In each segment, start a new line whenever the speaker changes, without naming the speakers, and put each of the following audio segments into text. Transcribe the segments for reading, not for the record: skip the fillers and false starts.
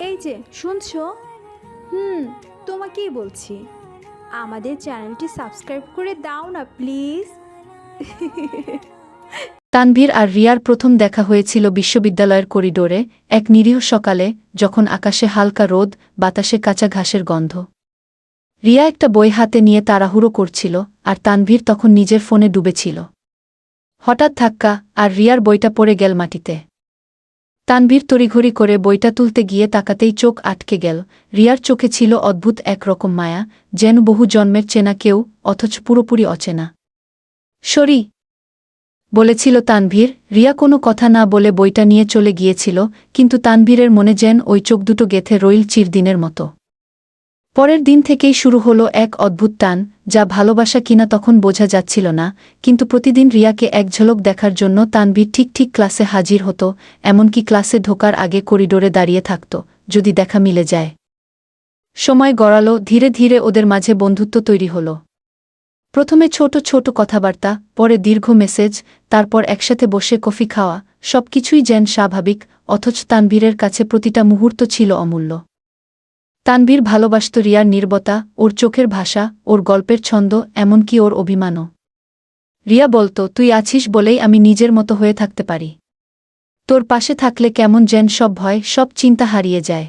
এই যে শুনছো? হুম, তোমাকেই বলছি। আমাদের চ্যানেলটি সাবস্ক্রাইব করে দাও না প্লিজ।
তানভীর আর রিয়ার প্রথম দেখা হয়েছিল বিশ্ববিদ্যালয়ের করিডোরে, এক নিরীহ সকালে, যখন আকাশে হালকা রোদ, বাতাসে কাঁচা ঘাসের গন্ধ। রিয়া একটা বই হাতে নিয়ে তাড়াহুড়ো করছিল, আর তানভীর তখন নিজের ফোনে ডুবেছিল। হঠাৎ ধাক্কা, আর রিয়ার বইটা পড়ে গেল মাটিতে। তানভীর তড়িঘড়ি করে বইটা তুলতে গিয়ে তাকাতেই চোখ আটকে গেল। রিয়ার চোখে ছিল অদ্ভুত একরকম মায়া, যেন বহু জন্মের চেনা কেউ, অথচ পুরোপুরি অচেনা। সরি, বলেছিল তানভীর। রিয়া কোনো কথা না বলে বইটা নিয়ে চলে গিয়েছিল, কিন্তু তানভীরের মনে যেন ওই চোখ দুটো গেথে রইল চিরদিনের মতো। পরের দিন থেকেই শুরু হলো এক অদ্ভুত টান, যা ভালোবাসা কিনা তখন বোঝা যাচ্ছিল না, কিন্তু প্রতিদিন রিয়াকে এক ঝলক দেখার জন্য তানভীর ঠিক ঠিক ক্লাসে হাজির হতো, এমনকি ক্লাসে ঢোকার আগে করিডোরে দাঁড়িয়ে থাকত, যদি দেখা মিলে যায়। সময় গড়ালো, ধীরে ধীরে ওদের মাঝে বন্ধুত্ব তৈরি হলো। প্রথমে ছোট ছোট কথাবার্তা, পরে দীর্ঘ মেসেজ, তারপর একসাথে বসে কফি খাওয়া, সবকিছুই যেন স্বাভাবিক, অথচ তানভীরের কাছে প্রতিটা মুহূর্ত ছিল অমূল্য। তানভীর ভালোবাসত রিয়ার নীরবতা, ওর চোখের ভাষা, ওর গল্পের ছন্দ, এমনকি ওর অভিমানও। রিয়া বলত, তুই আছিস বলেই আমি নিজের মতো হয়ে থাকতে পারি। তোর পাশে থাকলে কেমন যেন সব ভয়, সব চিন্তা হারিয়ে যায়।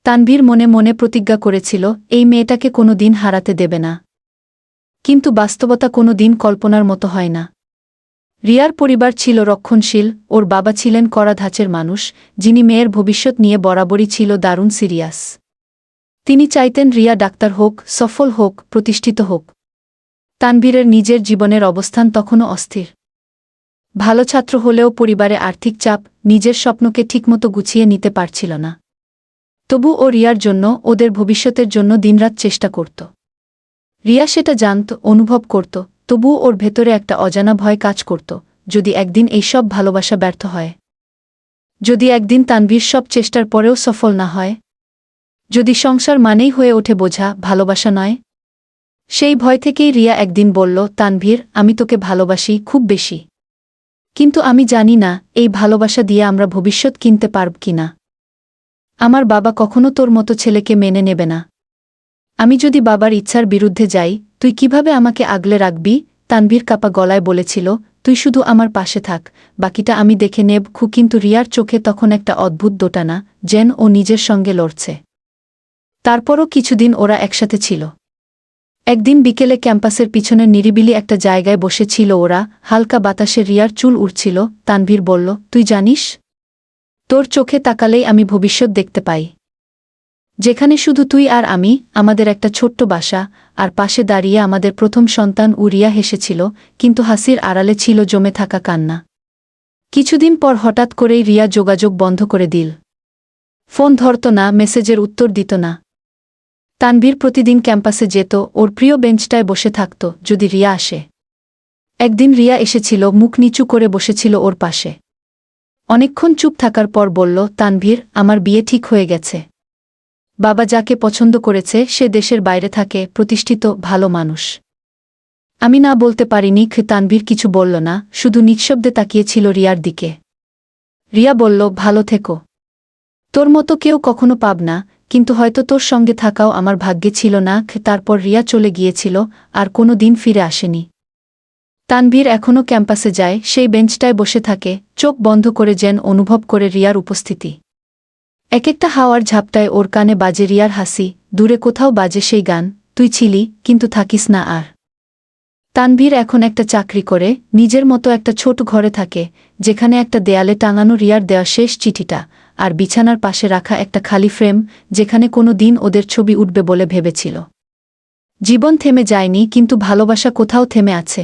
তানভীর মনে মনে প্রতিজ্ঞা করেছিল, এই মেয়েটাকে কোনো দিন হারাতে দেবে না। কিন্তু বাস্তবতা কোনো দিন কল্পনার মতো হয় না। রিয়ার পরিবার ছিল রক্ষণশীল, ওর বাবা ছিলেন কড়া ধাঁচের মানুষ, যিনি মেয়ের ভবিষ্যৎ নিয়ে বরাবরই ছিল দারুণ সিরিয়াস। তিনি চাইতেন রিয়া ডাক্তার হোক, সফল হোক, প্রতিষ্ঠিত হোক। তানভীরের নিজের জীবনের অবস্থান তখনও অস্থির। ভালো ছাত্র হলেও পরিবারে আর্থিক চাপ, নিজের স্বপ্নকে ঠিকমতো গুছিয়ে নিতে পারছিল না। তবু ও রিয়ার জন্য, ওদের ভবিষ্যতের জন্য দিনরাত চেষ্টা করত। রিয়া সেটা জানত, অনুভব করত, তবুও ওর ভেতরে একটা অজানা ভয় কাজ করত, যদি একদিন এই সব ভালোবাসা ব্যর্থ হয়। যদি একদিন তানভীর সব চেষ্টার পরেও সফল না হয়। যদি সংসার মানেই হয়ে ওঠে বোঝা, ভালোবাসা নয়। সেই ভয় থেকেই রিয়া একদিন বলল, তানভীর, আমি তোকে ভালোবাসি খুব বেশি। কিন্তু আমি জানি না, এই ভালোবাসা দিয়ে আমরা ভবিষ্যৎ কিনতে পারব কিনা। আমার বাবা কখনো তোর মতো ছেলেকে মেনে নেবে না। আমি যদি বাবার ইচ্ছার বিরুদ্ধে যাই, তুই কিভাবে আমাকে আগলে রাখবি? তানভীর কাপা গলায় বলেছিল, তুই শুধু আমার পাশে থাক, বাকিটা আমি দেখে নেব। কিন্তু রিয়ার চোখে তখন একটা অদ্ভুত দোটানা, যেন ও নিজের সঙ্গে লড়ছে। তারপরও কিছুদিন ওরা একসাথে ছিল। একদিন বিকেলে ক্যাম্পাসের পিছনের নিরিবিলি একটা জায়গায় বসেছিল ওরা, হালকা বাতাসে রিয়ার চুল উড়ছিল। তানভীর বলল, তুই জানিস, তোর চোখে তাকালেই আমি ভবিষ্যৎ দেখতে পাই। যেখানে শুধু তুই আর আমি, আমাদের একটা ছোট্ট বাসা, আর পাশে দাঁড়িয়ে আমাদের প্রথম সন্তান। রিয়া হেসেছিল, কিন্তু হাসির আড়ালে ছিল জমে থাকা কান্না। কিছুদিন পর হঠাৎ করেই রিয়া যোগাযোগ বন্ধ করে দিল। ফোন ধরত না, মেসেজের উত্তর দিত না। তানভীর প্রতিদিন ক্যাম্পাসে যেত, ওর প্রিয় বেঞ্চটায় বসে থাকত, যদি রিয়া আসে। একদিন রিয়া এসেছিল, মুখ নিচু করে বসেছিল ওর পাশে। অনেকক্ষণ চুপ থাকার পর বলল, তানভীর, আমার বিয়ে ঠিক হয়ে গেছে। বাবা যাকে পছন্দ করেছে সে দেশের বাইরে থাকে, প্রতিষ্ঠিত, ভালো মানুষ। আমি না বলতে পারিনি। তানভীর কিছু বলল না, শুধু নিঃশব্দে তাকিয়েছিল রিয়ার দিকে। রিয়া বলল, ভালো থেকো। তোর মতো কেউ কখনো পাব না, কিন্তু হয়তো তোর সঙ্গে থাকাও আমার ভাগ্যে ছিল না। তারপর রিয়া চলে গিয়েছিল, আর কোনো দিন ফিরে আসেনি। তানভীর এখনও ক্যাম্পাসে যায়, সেই বেঞ্চটায় বসে থাকে, চোখ বন্ধ করে যেন অনুভব করে রিয়ার উপস্থিতি। এক একটা হাওয়ার ঝাপটায় ওর কানে বাজে রিয়ার হাসি, দূরে কোথাও বাজে সেই গান, তুই ছিলি, কিন্তু থাকিস না আর। তানভীর এখন একটা চাকরি করে, নিজের মতো একটা ছোট ঘরে থাকে, যেখানে একটা দেয়ালে টাঙানো রিয়ার দেওয়া শেষ চিঠিটা, আর বিছানার পাশে রাখা একটা খালি ফ্রেম, যেখানে কোনো দিন ওদের ছবি উঠবে বলে ভেবেছিল। জীবন থেমে যায়নি, কিন্তু ভালোবাসা কোথাও থেমে আছে।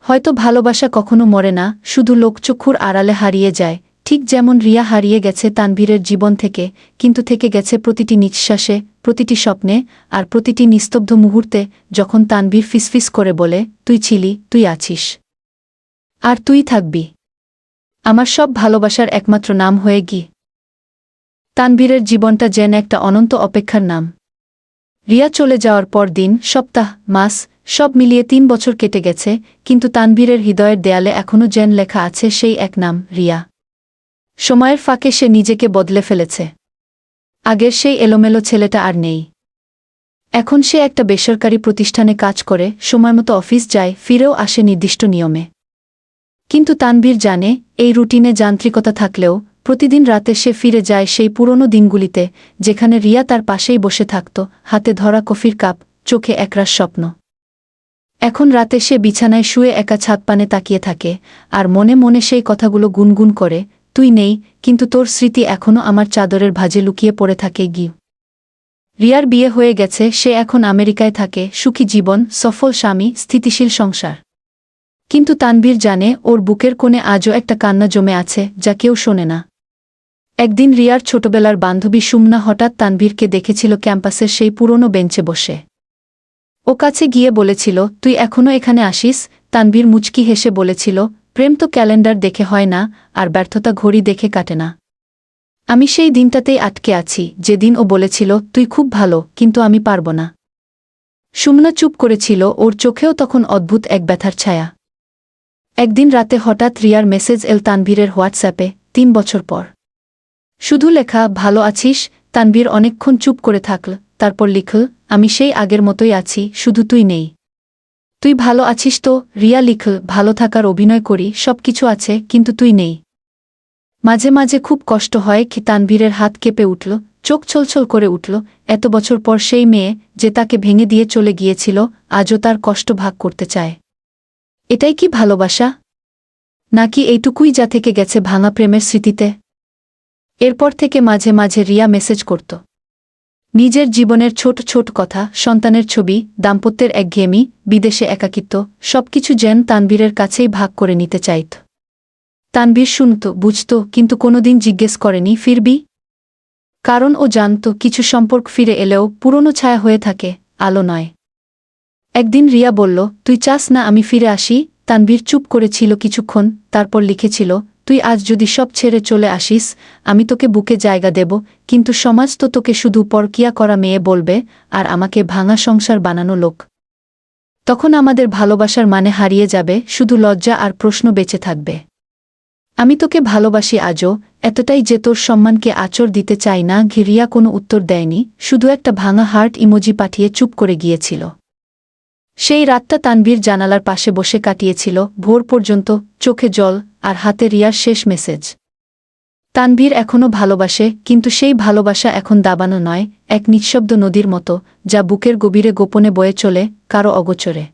হয়তো ভালোবাসা কখনো মরে না, শুধু লোকচক্ষুর আড়ালে হারিয়ে যায়, ঠিক যেমন রিয়া হারিয়ে গেছে তানভীরের জীবন থেকে, কিন্তু থেকে গেছে প্রতিটি নিঃশ্বাসে, প্রতিটি স্বপ্নে, আর প্রতিটি নিস্তব্ধ মুহূর্তে, যখন তানভীর ফিসফিস করে বলে, তুই ছিলি, তুই আছিস, আর তুই থাকবি। আমার সব ভালোবাসার একমাত্র নাম হয়ে গি। তানভীরের জীবনটা যেন একটা অনন্ত অপেক্ষার নাম। রিয়া চলে যাওয়ার পর দিন, সপ্তাহ, মাস, সব মিলিয়ে 3 বছর কেটে গেছে, কিন্তু তানভীরের হৃদয়ের দেয়ালে এখনও যেন লেখা আছে সেই এক নাম, রিয়া। সময়ের ফাঁকে সে নিজেকে বদলে ফেলেছে। আগের সেই এলোমেলো ছেলেটা আর নেই। এখন সে একটা বেসরকারি প্রতিষ্ঠানে কাজ করে, সময়মতো অফিস যায়, ফিরেও আসে নির্দিষ্ট নিয়মে। কিন্তু তানভীর জানে, এই রুটিনে যান্ত্রিকতা থাকলেও প্রতিদিন রাতে সে ফিরে যায় সেই পুরনো দিনগুলিতে, যেখানে রিয়া তার পাশেই বসে থাকত, হাতে ধরা কফির কাপ, চোখে একরাশ স্বপ্ন। এখন রাতে সে বিছানায় শুয়ে একা ছাদপানে তাকিয়ে থাকে, আর মনে মনে সেই কথাগুলো গুনগুন করে, তুই নেই, কিন্তু তোর স্মৃতি এখনও আমার চাদরের ভাঁজে লুকিয়ে পড়ে থাকে। রিয়ার বিয়ে হয়ে গেছে, সে এখন আমেরিকায় থাকে, সুখী জীবন, সফল স্বামী, স্থিতিশীল সংসার। কিন্তু তানভীর জানে, ওর বুকের কোণে আজও একটা কান্না জমে আছে, যা কেউ শোনে না। একদিন রিয়ার ছোটবেলার বান্ধবী সুমনা হঠাৎ তানভীরকে দেখেছিল ক্যাম্পাসের সেই পুরনো বেঞ্চে বসে। ও কাছে গিয়ে বলেছিল, তুই এখনও এখানে আসিস? তানভীর মুচকি হেসে বলেছিল, প্রেম তো ক্যালেন্ডার দেখে হয় না, আর ব্যর্থতা ঘড়ি দেখে কাটে না। আমি সেই দিনটাতেই আটকে আছি, যেদিন ও বলেছিল, তুই খুব ভালো, কিন্তু আমি পারব না। সুমনা চুপ করেছিল, ওর চোখেও তখন অদ্ভুত এক ব্যথার ছায়া। একদিন রাতে হঠাৎ রিয়ার মেসেজ এল তানভীরের হোয়াটসঅ্যাপে, ৩ বছর পর। শুধু লেখা, ভালো আছিস? তানভীর অনেকক্ষণ চুপ করে থাকল, তারপর লিখল, আমি সেই আগের মতোই আছি, শুধু তুই নেই। তুই ভালো আছিস তো? রিয়া লিখল, ভালো থাকার অভিনয় করি, সব কিছু আছে, কিন্তু তুই নেই। মাঝে মাঝে খুব কষ্ট হয়। তানভীরের হাত কেঁপে উঠল, চোখ ছলছল করে উঠল। এত বছর পর সেই মেয়ে, যে তাকে ভেঙে দিয়ে চলে গিয়েছিল, আজও তার কষ্ট ভাগ করতে চায়। এটাই কি ভালোবাসা? নাকি এইটুকুই যা থেকে গেছে ভাঙা প্রেমের স্মৃতিতে? এরপর থেকে মাঝে মাঝে রিয়া মেসেজ করত। নিজের জীবনের ছোট ছোট কথা, সন্তানের ছবি, দাম্পত্যের একঘেয়েমি, বিদেশে একাকিত্ব, সবকিছু যেন তানভীরের কাছেই ভাগ করে নিতে চাইত। তানভীর শুনত, বুঝত, কিন্তু কোনোদিন জিজ্ঞেস করেনি, ফিরবি? কারণ ও জানত, কিছু সম্পর্ক ফিরে এলেও পুরনো ছায়া হয়ে থাকে, আলো নয়। একদিন রিয়া বলল, তুই চাস না আমি ফিরে আসি? তানভীর চুপ করেছিল কিছুক্ষণ, তারপর লিখেছিল, তুই আজ যদি সব ছেড়ে চলে আসিস, আমি তোকে বুকে জায়গা দেব, কিন্তু সমাজ তো তোকে শুধু পরকিয়া করা মেয়ে বলবে, আর আমাকে ভাঙা সংসার বানানো লোক। তখন আমাদের ভালোবাসার মানে হারিয়ে যাবে, শুধু লজ্জা আর প্রশ্ন বেঁচে থাকবে। আমি তোকে ভালোবাসি আজও, এতটাই যে তোর সম্মানকে আঁচড় দিতে চাই না। রিয়া কোনো উত্তর দেয়নি, শুধু একটা ভাঙা হার্ট ইমোজি পাঠিয়ে চুপ করে গিয়েছিল। সেই রাতটা তানভীর জানালার পাশে বসে কাটিয়েছিল, ভোর পর্যন্ত, চোখে জল, আর হাতে রিয়ার শেষ মেসেজ। তানভীর এখনও ভালোবাসে, কিন্তু সেই ভালোবাসা এখন দাবানো নয়, এক নিঃশব্দ নদীর মতো, যা বুকের গভীরে গোপনে বয়ে চলে, কারো অগোচরে।